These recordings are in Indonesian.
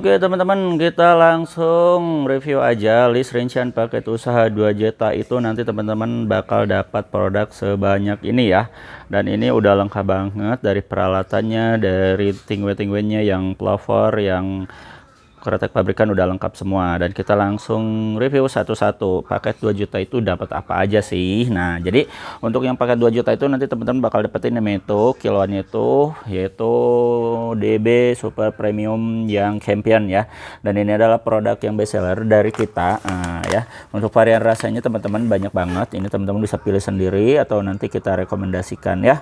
Oke teman-teman, kita langsung review aja list rincian paket usaha 2 juta itu. Nanti teman-teman bakal dapat produk sebanyak ini ya. Dan ini udah lengkap banget dari peralatannya, dari tingwe-tingwenya, yang pelafor, yang kretek pabrikan udah lengkap semua. Dan kita langsung review satu-satu. Paket 2 juta itu dapat apa aja sih? Nah, jadi untuk yang paket 2 juta itu nanti teman-teman bakal dapetin namanya itu kiloannya itu yaitu DB Super Premium yang Champion ya. Dan ini adalah produk yang best seller dari kita. Nah, ya. Untuk varian rasanya teman-teman banyak banget. Ini teman-teman bisa pilih sendiri atau nanti kita rekomendasikan ya.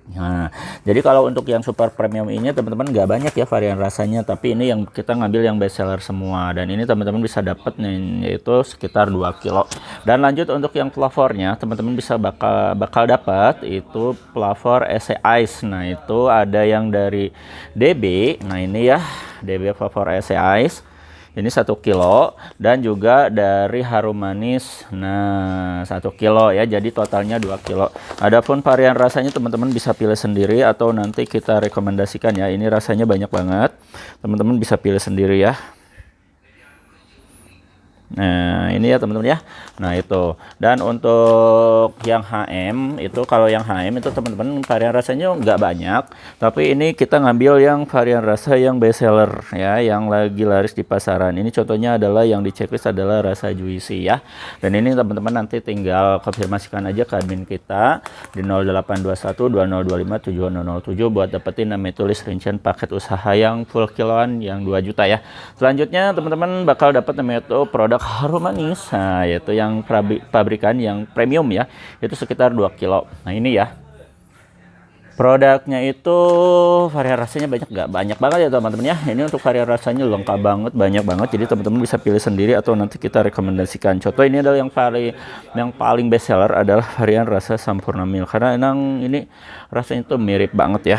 Nah, jadi kalau untuk yang super premium ini teman-teman nggak banyak ya varian rasanya, tapi ini yang kita ngambil yang best seller semua. Dan ini teman-teman bisa dapat nih yaitu sekitar 2 kilo. Dan lanjut untuk yang flavornya teman-teman bisa bakal dapat itu flavor SC Ice. Nah, itu ada yang dari DB. Nah, ini ya DB flavor SC Ice. Ini 1 kilo dan juga dari harum manis. Nah, 1 kilo ya, jadi totalnya 2 kilo. Adapun varian rasanya teman-teman bisa pilih sendiri atau nanti kita rekomendasikan ya. Ini rasanya banyak banget, teman-teman bisa pilih sendiri ya. Nah, ini ya teman-teman ya. Nah, itu. Dan untuk yang HM itu, kalau yang HM itu teman-teman varian rasanya nggak banyak, tapi ini kita ngambil yang varian rasa yang best seller ya, yang lagi laris di pasaran. Ini contohnya adalah yang di checklist adalah rasa juicy ya. Dan ini teman-teman nanti tinggal konfirmasikan aja ke admin kita di 0821 2025 7007 buat dapetin namanya tulis rincian paket usaha yang full kiloan yang 2 juta ya. Selanjutnya teman-teman bakal dapat namanya itu produk harum manis, nah yaitu yang pabrikan yang premium ya, itu sekitar 2 kilo. Nah, ini ya produknya itu varian rasanya nggak banyak banget ya teman-teman ya. Ini untuk varian rasanya lengkap banget, banyak banget, jadi teman-teman bisa pilih sendiri atau nanti kita rekomendasikan. Contoh ini adalah yang paling best seller adalah varian rasa Sampurna Milk, karena emang ini rasanya tuh mirip banget ya,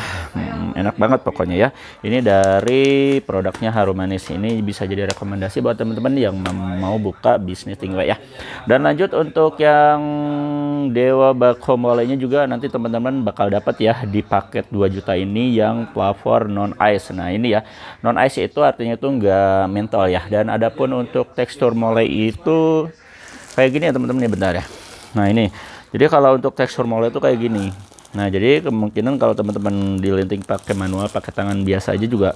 enak banget pokoknya ya. Ini dari produknya harum manis, ini bisa jadi rekomendasi buat teman-teman yang mau buka bisnis tingwe ya. Dan lanjut untuk yang Dewa Bako Molenya juga nanti teman-teman bakal dapat ya di paket 2 juta ini yang flavor non ice. Nah, ini ya non ice itu artinya itu enggak mentol ya. Dan adapun untuk tekstur mole itu kayak gini ya teman-teman ya, bentar ya. Nah, ini jadi kalau untuk tekstur mole itu kayak gini. Nah, jadi kemungkinan kalau teman-teman dilinting pakai manual, pakai tangan biasa aja juga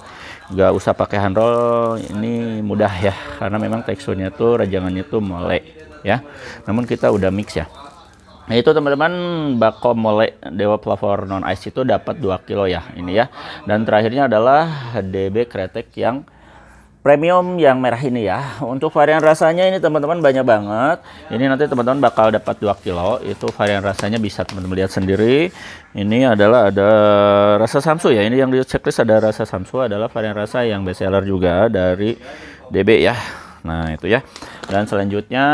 nggak usah pakai hand roll, ini mudah ya, karena memang teksturnya tuh rajangannya tuh mole ya. Namun kita udah mix ya. Nah, itu teman-teman Bako Mole Dewa Flavor non ice itu dapat 2 kilo ya, ini ya. Dan terakhirnya adalah DB Kretek yang premium yang merah ini ya. Untuk varian rasanya ini teman-teman banyak banget. Ini nanti teman-teman bakal dapat 2 kilo. Itu varian rasanya bisa teman-teman lihat sendiri. Ini adalah ada rasa Samsu ya. Ini yang di checklist ada rasa Samsu, adalah varian rasa yang best seller juga dari DB ya. Nah, itu ya. Dan selanjutnya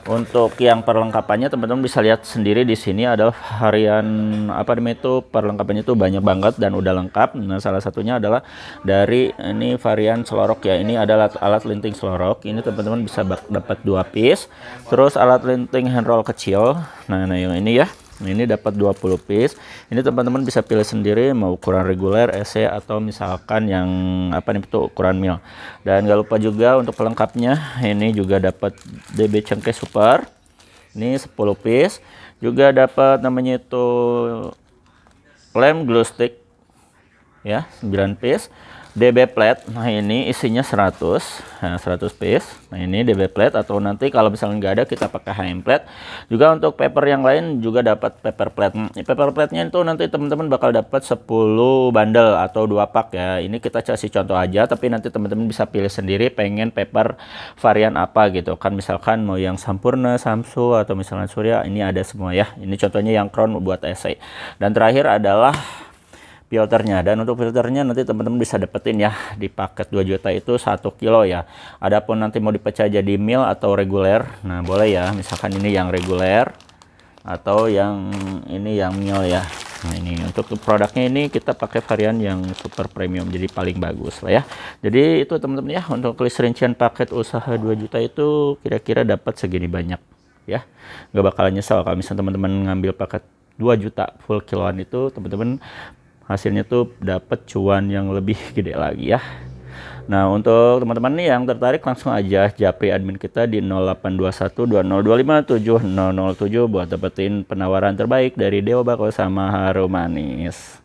untuk yang perlengkapannya teman-teman bisa lihat sendiri di sini adalah varian apa namanya itu, perlengkapannya itu banyak banget dan udah lengkap. Nah, salah satunya adalah dari ini varian selorok ya. Ini adalah alat linting selorok. Ini teman-teman bisa dapat 2 piece. Terus alat linting hand roll kecil. Nah, yang ini ya. Nah, ini dapat 20 piece. Ini teman-teman bisa pilih sendiri mau ukuran reguler, SC atau misalkan yang apa nih itu ukuran mil. Dan gak lupa juga untuk pelengkapnya ini juga dapat DB cengkeh super. Ini 10 piece. Juga dapat namanya itu lem glue stick ya, 9 piece. DB plate, nah ini isinya 100, nah 100 piece. Nah, ini DB plate, atau nanti kalau misalnya nggak ada kita pakai HM plate. Juga untuk paper yang lain juga dapat paper plate. Paper plate-nya itu nanti teman-teman bakal dapat 10 bundle atau 2 pak ya. Ini kita kasih contoh aja, tapi nanti teman-teman bisa pilih sendiri pengen paper varian apa gitu kan. Misalkan mau yang Sampurna, Samsu, atau misalnya Surya, ini ada semua ya. Ini contohnya yang crown buat essay. Dan terakhir adalah filternya. Dan untuk filternya nanti teman-teman bisa dapetin ya di paket 2 juta itu 1 kilo ya. Adapun nanti mau dipecah jadi mil atau reguler, nah boleh ya, misalkan ini yang reguler atau yang ini yang mil ya. Nah, ini untuk produknya ini kita pakai varian yang super premium, jadi paling bagus lah ya. Jadi itu teman-teman ya, untuk list rincian paket usaha 2 juta itu kira-kira dapat segini banyak ya. Nggak bakalan nyesal kalau misalnya teman-teman ngambil paket 2 juta full kiloan itu, teman-teman hasilnya tuh dapat cuan yang lebih gede lagi ya. Nah, untuk teman-teman nih yang tertarik langsung aja japri admin kita di 082120257007 buat dapetin penawaran terbaik dari Dewa Bako sama Harum Manis.